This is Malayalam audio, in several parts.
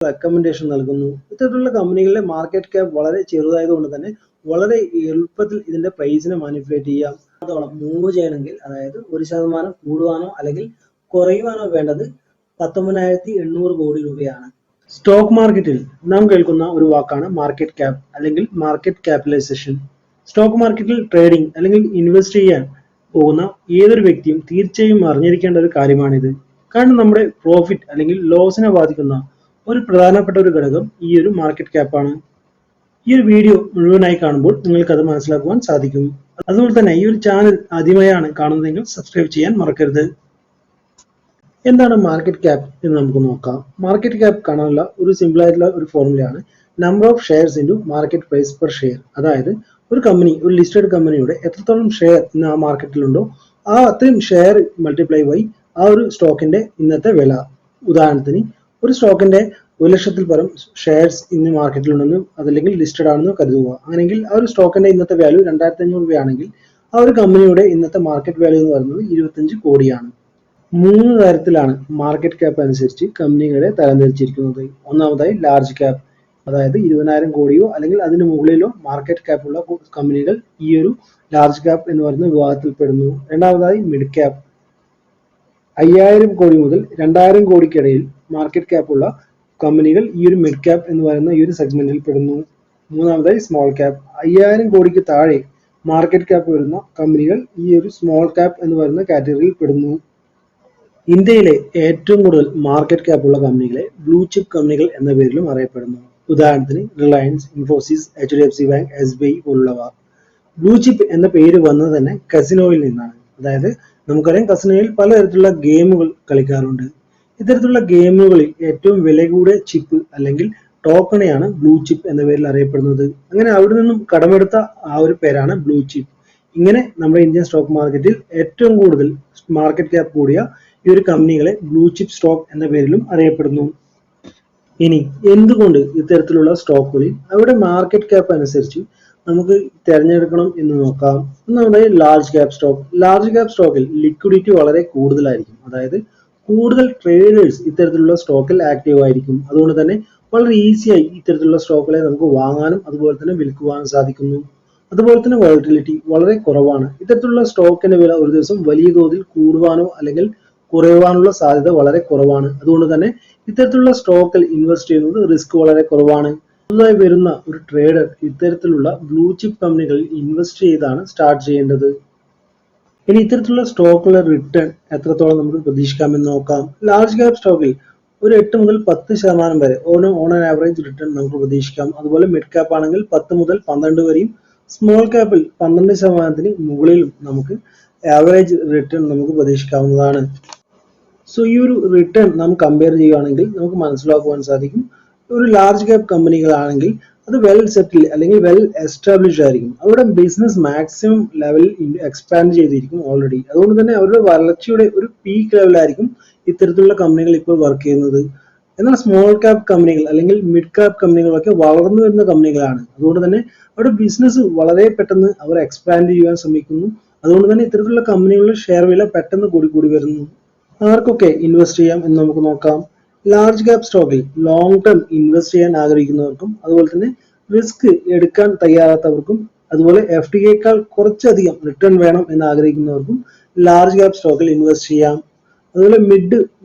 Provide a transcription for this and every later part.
റെക്കമെൻഡേഷൻ നൽകുന്നു. ഇത്തരത്തിലുള്ള കമ്പനികളുടെ മാർക്കറ്റ് ക്യാപ് വളരെ ചെറുതായതുകൊണ്ട് തന്നെ വളരെ എളുപ്പത്തിൽ ഇതിന്റെ പ്രൈസിനെ മാനിപ്പുലേറ്റ് ചെയ്യാം. അതോളം മൂവ് ചെയ്യണമെങ്കിൽ, അതായത് 1% കൂടുവാനോ അല്ലെങ്കിൽ കുറയുവാനോ വേണ്ടത് 19,800 കോടി രൂപയാണ്. സ്റ്റോക്ക് മാർക്കറ്റിൽ നാം കേൾക്കുന്ന ഒരു വാക്കാണ് മാർക്കറ്റ് ക്യാപ് അല്ലെങ്കിൽ മാർക്കറ്റ് ക്യാപിറ്റലൈസേഷൻ. സ്റ്റോക്ക് മാർക്കറ്റിൽ ട്രേഡിംഗ് അല്ലെങ്കിൽ ഇൻവെസ്റ്റ് ചെയ്യാൻ പോകുന്ന ഏതൊരു വ്യക്തിയും തീർച്ചയായും അറിഞ്ഞിരിക്കേണ്ട ഒരു കാര്യമാണിത്. കാരണം നമ്മുടെ പ്രോഫിറ്റ് അല്ലെങ്കിൽ ലോസിനെ ബാധിക്കുന്ന ഒരു പ്രധാനപ്പെട്ട ഒരു ഘടകം ഈ ഒരു മാർക്കറ്റ് ക്യാപ്പാണ്. ഈ ഒരു വീഡിയോ മുഴുവനായി കാണുമ്പോൾ നിങ്ങൾക്ക് അത് മനസ്സിലാക്കുവാൻ സാധിക്കും. അതുപോലെ തന്നെ ഈ ഒരു ചാനൽ ആദ്യമായാണ് കാണുന്നതെങ്കിൽ സബ്സ്ക്രൈബ് ചെയ്യാൻ മറക്കരുത്. എന്താണ് മാർക്കറ്റ് ക്യാപ് എന്ന് നമുക്ക് നോക്കാം. മാർക്കറ്റ് ക്യാപ് കാണാനുള്ള ഒരു സിമ്പിൾ ആയിട്ടുള്ള ഒരു ഫോർമുലയാണ് number of shares into market price per share. അതായത് ഒരു കമ്പനി, ഒരു ലിസ്റ്റഡ് കമ്പനിയുടെ എത്രത്തോളം ഷെയർ ഇന്ന് ആ മാർക്കറ്റിലുണ്ടോ ആ അത്രയും ഷെയർ മൾട്ടിപ്ലൈ ബൈ ആ ഒരു സ്റ്റോക്കിന്റെ ഇന്നത്തെ വില. ഉദാഹരണത്തിന് ഒരു സ്റ്റോക്കിന്റെ 1,00,000 പരം ഷെയർസ് ഇന്ന് മാർക്കറ്റിലുണ്ടെന്ന് അതല്ലെങ്കിൽ ലിസ്റ്റഡ് ആണെന്ന് കരുതുക. അങ്ങനെയെങ്കിൽ ആ ഒരു സ്റ്റോക്കിന്റെ ഇന്നത്തെ വാല്യൂ 2,500 രൂപയാണെങ്കിൽ ആ ഒരു കമ്പനിയുടെ ഇന്നത്തെ മാർക്കറ്റ് വാല്യൂ എന്ന് പറയുന്നത് 25 കോടിയാണ്. 3 തരത്തിലാണ് മാർക്കറ്റ് ക്യാപ്പ് അനുസരിച്ച് കമ്പനികളെ തരംതിരിച്ചിരിക്കുന്നത്. ഒന്നാമതായി ലാർജ് ക്യാപ്പ്, അതായത് 20,000 കോടിയോ അല്ലെങ്കിൽ അതിന് മുകളിലോ മാർക്കറ്റ് ക്യാപ്പ് ഉള്ള കമ്പനികൾ ഈ ഒരു ലാർജ് ക്യാപ്പ് എന്ന് പറയുന്ന വിഭാഗത്തിൽ പെടുന്നു. രണ്ടാമതായി മിഡ് ക്യാപ്പ്, 5,000 കോടി മുതൽ 2,000 കോടിക്കിടയിൽ മാർക്കറ്റ് ക്യാപ്പ് ഉള്ള കമ്പനികൾ ഈ ഒരു മിഡ് ക്യാപ്പ് എന്ന് പറയുന്ന ഈ ഒരു സെഗ്മെന്റിൽ പെടുന്നു. മൂന്നാമതായി സ്മോൾ ക്യാപ്പ്, 5,000 കോടിക്ക് താഴെ മാർക്കറ്റ് ക്യാപ്പ് വരുന്ന കമ്പനികൾ ഈ ഒരു സ്മോൾ ക്യാപ്പ് എന്ന് പറയുന്ന കാറ്റഗറിയിൽ പെടുന്നു. ഇന്ത്യയിലെ ഏറ്റവും കൂടുതൽ മാർക്കറ്റ് ക്യാപ്പ് ഉള്ള കമ്പനികളെ ബ്ലൂ ചിപ്പ് കമ്പനികൾ എന്ന പേരിലും അറിയപ്പെടുന്നു. ഉദാഹരണത്തിന് Reliance, Infosys, HDFC bank, SBI പോലുള്ളവ. ബ്ലൂ ചിപ്പ് എന്ന പേര് വന്നത് തന്നെ കസിനോയിൽ നിന്നാണ്. അതായത് നമുക്കറിയാം കസിനോയിൽ പലതരത്തിലുള്ള ഗെയിമുകൾ കളിക്കാറുണ്ട്. ഇത്തരത്തിലുള്ള ഗെയിമുകളിൽ ഏറ്റവും വില കൂടിയ ചിപ്പ് അല്ലെങ്കിൽ ടോക്കണെയാണ് ബ്ലൂ ചിപ്പ് എന്ന പേരിൽ അറിയപ്പെടുന്നത്. അങ്ങനെ അവിടെ നിന്നും കടമെടുത്ത ആ ഒരു പേരാണ് ബ്ലൂ ചിപ്പ്. ഇങ്ങനെ നമ്മുടെ ഇന്ത്യൻ സ്റ്റോക്ക് മാർക്കറ്റിൽ ഏറ്റവും കൂടുതൽ മാർക്കറ്റ് ക്യാപ്പ് കൂടിയ ഈ ഒരു കമ്പനികളെ ബ്ലൂ ചിപ്പ് സ്റ്റോക്ക് എന്ന പേരിലും അറിയപ്പെടുന്നു. ഇനി എന്തുകൊണ്ട് ഇത്തരത്തിലുള്ള സ്റ്റോക്കുകളിൽ അവരുടെ മാർക്കറ്റ് ക്യാപ്പ് അനുസരിച്ച് നമുക്ക് തിരഞ്ഞെടുക്കണം എന്ന് നോക്കാം. ഒന്നാമതായി large cap stock. Large cap സ്റ്റോക്കിൽ ലിക്വിഡിറ്റി വളരെ കൂടുതലായിരിക്കും. അതായത് കൂടുതൽ ട്രേഡേഴ്സ് ഇത്തരത്തിലുള്ള സ്റ്റോക്കിൽ ആക്റ്റീവ് ആയിരിക്കും. അതുകൊണ്ട് തന്നെ വളരെ ഈസിയായി ഇത്തരത്തിലുള്ള സ്റ്റോക്കുകളെ നമുക്ക് വാങ്ങാനും അതുപോലെ തന്നെ വിൽക്കുവാനും സാധിക്കുന്നു. അതുപോലെ തന്നെ വോളറ്റിലിറ്റി വളരെ കുറവാണ്. ഇത്തരത്തിലുള്ള സ്റ്റോക്കിന്റെ വില ഒരു ദിവസം വലിയ തോതിൽ കൂടുവാനോ അല്ലെങ്കിൽ കുറയുവാനുള്ള സാധ്യത വളരെ കുറവാണ്. അതുകൊണ്ട് തന്നെ ഇത്തരത്തിലുള്ള സ്റ്റോക്കിൽ ഇൻവെസ്റ്റ് ചെയ്യുന്നത് റിസ്ക് വളരെ കുറവാണ്. പുതുതായി വരുന്ന ഒരു ട്രേഡർ ഇത്തരത്തിലുള്ള ബ്ലൂ ചിപ്പ് കമ്പനികളിൽ ഇൻവെസ്റ്റ് ചെയ്താണ് സ്റ്റാർട്ട് ചെയ്യേണ്ടത്. ഇനി ഇത്തരത്തിലുള്ള സ്റ്റോക്കുകളുടെ റിട്ടേൺ എത്രത്തോളം നമുക്ക് പ്രതീക്ഷിക്കാമെന്ന് നോക്കാം. ലാർജ് ക്യാപ് സ്റ്റോക്കിൽ ഒരു 8 മുതൽ 10% വരെ ഓൺ ആവറേജ് റിട്ടേൺ നമുക്ക് പ്രതീക്ഷിക്കാം. അതുപോലെ മിഡ് ക്യാപ്പ് ആണെങ്കിൽ 10 മുതൽ 12 വരെയും, സ്മോൾ ക്യാപ്പിൽ 12% മുകളിലും നമുക്ക് ആവറേജ് റിട്ടേൺ നമുക്ക് പ്രതീക്ഷിക്കാവുന്നതാണ്. സോ ഈ ഒരു റിട്ടേൺ നാം കമ്പയർ ചെയ്യുകയാണെങ്കിൽ നമുക്ക് മനസ്സിലാക്കുവാൻ സാധിക്കും, ഒരു ലാർജ് ക്യാപ് കമ്പനികളാണെങ്കിൽ അത് വെൽ സെറ്റിൽ അല്ലെങ്കിൽ വെൽ എസ്റ്റാബ്ലിഷ്ഡ് ആയിരിക്കും. അവരുടെ ബിസിനസ് മാക്സിമം ലെവലിൽ എക്സ്പാൻഡ് ചെയ്തിരിക്കും ഓൾറെഡി. അതുകൊണ്ട് തന്നെ അവരുടെ വളർച്ചയുടെ ഒരു പീക്ക് ലെവലായിരിക്കും ഇത്തരത്തിലുള്ള കമ്പനികൾ ഇപ്പോൾ വർക്ക് ചെയ്യുന്നത്. എന്നാൽ സ്മോൾ ക്യാപ് കമ്പനികൾ അല്ലെങ്കിൽ മിഡ് ക്യാപ് കമ്പനികളൊക്കെ വളർന്നു വരുന്ന കമ്പനികളാണ്. അതുകൊണ്ട് തന്നെ അവരുടെ ബിസിനസ് വളരെ പെട്ടെന്ന് അവർ എക്സ്പാൻഡ് ചെയ്യാൻ ശ്രമിക്കുന്നു. അതുകൊണ്ട് തന്നെ ഇത്തരത്തിലുള്ള കമ്പനികളുടെ ഷെയർ വില പെട്ടെന്ന് കൂടി വരുന്നു. ആർക്കൊക്കെ ഇൻവെസ്റ്റ് ചെയ്യാം എന്ന് നമുക്ക് നോക്കാം. ലാർജ് ക്യാപ് സ്റ്റോക്കിൽ ലോങ് ടേം ഇൻവെസ്റ്റ് ചെയ്യാൻ ആഗ്രഹിക്കുന്നവർക്കും അതുപോലെ തന്നെ റിസ്ക് എടുക്കാൻ തയ്യാറാത്തവർക്കും അതുപോലെ FDയേക്കാൾ കുറച്ചധികം റിട്ടേൺ വേണം എന്ന് ആഗ്രഹിക്കുന്നവർക്കും ലാർജ് ക്യാപ് സ്റ്റോക്കിൽ ഇൻവെസ്റ്റ് ചെയ്യാം. അതുപോലെ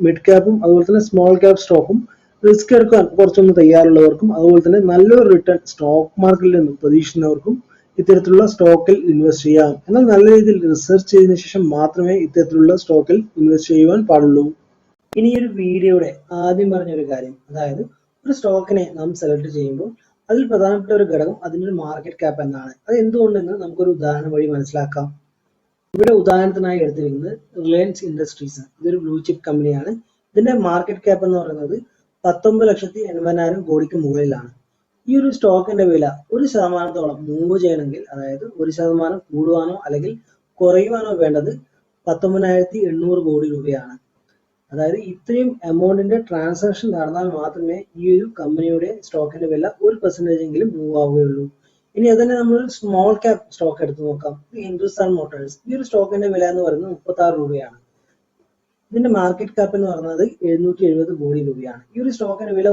മിഡ് ക്യാപ്പും അതുപോലെ തന്നെ സ്മോൾ ക്യാപ് സ്റ്റോക്കും റിസ്ക് എടുക്കാൻ കുറച്ചൊന്ന് തയ്യാറുള്ളവർക്കും അതുപോലെ തന്നെ നല്ലൊരു റിട്ടേൺ സ്റ്റോക്ക് മാർക്കറ്റിൽ നിന്നും പ്രതീക്ഷിക്കുന്നവർക്കും ഇത്തരത്തിലുള്ള സ്റ്റോക്കിൽ ഇൻവെസ്റ്റ് ചെയ്യാം. എന്നാൽ നല്ല രീതിയിൽ റിസർച്ച് ചെയ്തതിനു ശേഷം മാത്രമേ ഇത്തരത്തിലുള്ള സ്റ്റോക്കിൽ ഇൻവെസ്റ്റ് ചെയ്യുവാൻ പാടുള്ളൂ. ഇനി ഒരു വീഡിയോയുടെ ആദ്യം പറഞ്ഞൊരു കാര്യം, അതായത് ഒരു സ്റ്റോക്കിനെ നാം സെലക്ട് ചെയ്യുമ്പോൾ അതിൽ പ്രധാനപ്പെട്ട ഒരു ഘടകം അതിൻ്റെ ഒരു മാർക്കറ്റ് ക്യാപ്പ് എന്നാണ്. അത് എന്തുകൊണ്ടെന്ന് നമുക്കൊരു ഉദാഹരണം വഴി മനസ്സിലാക്കാം. ഇവിടെ ഉദാഹരണത്തിനായി എടുത്തിരിക്കുന്നത് റിലയൻസ് ഇൻഡസ്ട്രീസ്. ഇതൊരു ബ്ലൂ ചിപ്പ് കമ്പനിയാണ്. ഇതിന്റെ മാർക്കറ്റ് ക്യാപ്പ് എന്ന് പറയുന്നത് 19,80,000 കോടിക്ക് മുകളിലാണ്. ഈ ഒരു സ്റ്റോക്കിന്റെ വില 1% മൂവ് ചെയ്യണമെങ്കിൽ, അതായത് 1% കൂടുവാനോ അല്ലെങ്കിൽ കുറയുവാനോ വേണ്ടത് 19,800 കോടി രൂപയാണ്. അതായത് ഇത്രയും എമൗണ്ടിന്റെ ട്രാൻസാക്ഷൻ നടന്നാൽ മാത്രമേ ഈ ഒരു കമ്പനിയുടെ സ്റ്റോക്കിന്റെ വില 1% എങ്കിലും മൂവ് ആവുകയുള്ളൂ. ഇനി അതന്നെ നമ്മൾ സ്മോൾ ക്യാപ് സ്റ്റോക്ക് എടുത്ത് നോക്കാം. ഹിന്ദുസ്ഥാൻ മോട്ടോഴ്സ്. ഈ ഒരു സ്റ്റോക്കിന്റെ വില എന്ന് പറയുന്നത് 36 രൂപയാണ്. ഇതിന്റെ മാർക്കറ്റ് ക്യാപ്പ് എന്ന് പറയുന്നത് 770 കോടി രൂപയാണ്. ഈ ഒരു സ്റ്റോക്കിന്റെ വില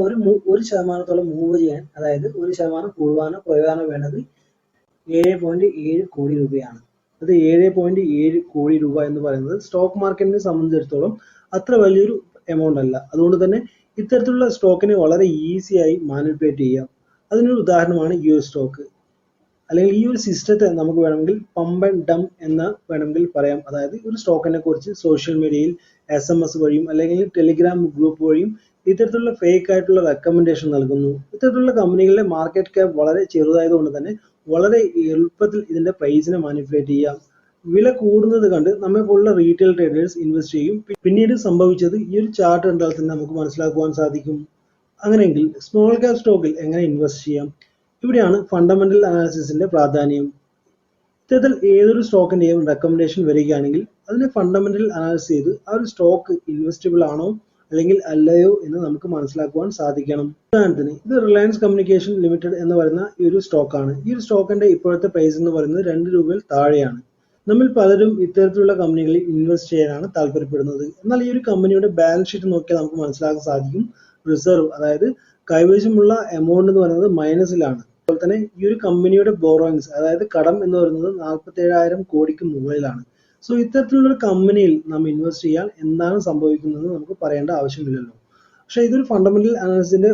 ഒരു ശതമാനത്തോളം മൂവ് ചെയ്യാൻ, അതായത് 1% കൂടുവാനോ കുറയാനോ വേണ്ടത് 7.7 കോടി രൂപയാണ്. അത് 7.7 കോടി രൂപ എന്ന് പറയുന്നത് സ്റ്റോക്ക് മാർക്കറ്റിനെ സംബന്ധിച്ചിടത്തോളം അത്ര വലിയൊരു എമൗണ്ട് അല്ല. അതുകൊണ്ട് തന്നെ ഇത്തരത്തിലുള്ള സ്റ്റോക്കിനെ വളരെ ഈസിയായി മാനിപ്പുലേറ്റ് ചെയ്യാം. അതിനൊരു ഉദാഹരണമാണ് ഈ ഒരു സ്റ്റോക്ക്, അല്ലെങ്കിൽ ഈ ഒരു സിസ്റ്റത്തെ നമുക്ക് വേണമെങ്കിൽ പമ്പ് ആൻഡ് ഡംപ് എന്ന് വേണമെങ്കിൽ പറയാം. അതായത് ഒരു സ്റ്റോക്കിനെ കുറിച്ച് സോഷ്യൽ മീഡിയയിൽ SMS വഴിയും അല്ലെങ്കിൽ ടെലിഗ്രാം ഗ്രൂപ്പ് വഴിയും ഇത്തരത്തിലുള്ള ഫേക്ക് ആയിട്ടുള്ള റെക്കമെൻഡേഷൻ നൽകുന്നു. ഇത്തരത്തിലുള്ള കമ്പനികളുടെ മാർക്കറ്റ് ക്യാപ്പ് വളരെ ചെറുതായതുകൊണ്ട് തന്നെ വളരെ എളുപ്പത്തിൽ ഇതിന്റെ പ്രൈസിനെ മാനിപ്പുലേറ്റ് ചെയ്യാം. വില കൂടുന്നത് കണ്ട് നമ്മെ പോലുള്ള റീറ്റെയിൽ ട്രേഡേഴ്സ് ഇൻവെസ്റ്റ് ചെയ്യും. പിന്നീട് സംഭവിച്ചത് ഈ ഒരു ചാർട്ട് കണ്ടാൽ തന്നെ നമുക്ക് മനസ്സിലാക്കുവാൻ സാധിക്കും. അങ്ങനെയെങ്കിൽ സ്മോൾ ക്യാപ് സ്റ്റോക്കിൽ എങ്ങനെ ഇൻവെസ്റ്റ് ചെയ്യാം? ഇവിടെയാണ് ഫണ്ടമെന്റൽ അനാലിസിസിന്റെ പ്രാധാന്യം. ഇത്തരത്തിൽ ഏതൊരു സ്റ്റോക്കിന്റെയും റെക്കമെൻഡേഷൻ വരികയാണെങ്കിൽ അതിനെ ഫണ്ടമെന്റൽ അനാലിസിസ് ചെയ്ത് ആ ഒരു സ്റ്റോക്ക് ഇൻവെസ്റ്റബിൾ ആണോ അല്ലെങ്കിൽ അല്ലയോ എന്ന് നമുക്ക് മനസ്സിലാക്കുവാൻ സാധിക്കണം. ഉദാഹരണത്തിന് ഇത് റിലയൻസ് കമ്മ്യൂണിക്കേഷൻ ലിമിറ്റഡ് എന്ന് പറയുന്ന ഈ ഒരു സ്റ്റോക്കാണ്. ഈ ഒരു സ്റ്റോക്കിന്റെ ഇപ്പോഴത്തെ പ്രൈസ് എന്ന് പറയുന്നത് 2 രൂപയിൽ താഴെയാണ്. നമ്മിൽ പലരും ഇത്തരത്തിലുള്ള കമ്പനികളിൽ ഇൻവെസ്റ്റ് ചെയ്യാനാണ് താല്പര്യപ്പെടുന്നത്. എന്നാൽ ഈ ഒരു കമ്പനിയുടെ ബാലൻസ് ഷീറ്റ് നോക്കിയാൽ നമുക്ക് മനസ്സിലാക്കാൻ സാധിക്കും റിസർവ്, അതായത് കൈവശമുള്ള എമൗണ്ട് എന്ന് പറയുന്നത് മൈനസിലാണ്. അതുപോലെ തന്നെ ഈ ഒരു കമ്പനിയുടെ ബോറോയിങ്സ്, അതായത് കടം എന്ന് പറയുന്നത് 47,000 കോടിക്ക് മുകളിലാണ്. സോ ഇത്തരത്തിലുള്ള ഒരു കമ്പനിയിൽ നാം ഇൻവെസ്റ്റ് ചെയ്യാൻ എന്താണ് സംഭവിക്കുന്നത് നമുക്ക് പറയേണ്ട ആവശ്യമില്ലല്ലോ. പക്ഷേ ഇതൊരു ഫണ്ടമെന്റൽ അനാലിസിന്റെ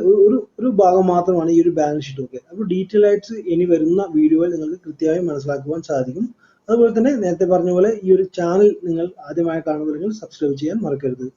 ഒരു ഭാഗം മാത്രമാണ് ഈ ഒരു ബാലൻസ് ഷീറ്റ് ഒക്കെ. അപ്പോൾ ഡീറ്റെയിൽ ആയിട്ട് ഇനി വരുന്ന വീഡിയോയിൽ നിങ്ങൾക്ക് കൃത്യമായി മനസ്സിലാക്കുവാൻ സാധിക്കും. അതുപോലെ തന്നെ നേരത്തെ പറഞ്ഞ പോലെ ഈ ഒരു ചാനൽ നിങ്ങൾ ആദ്യമായി കാണുന്നുണ്ടെങ്കിൽ സബ്സ്ക്രൈബ് ചെയ്യാൻ മറക്കരുത്.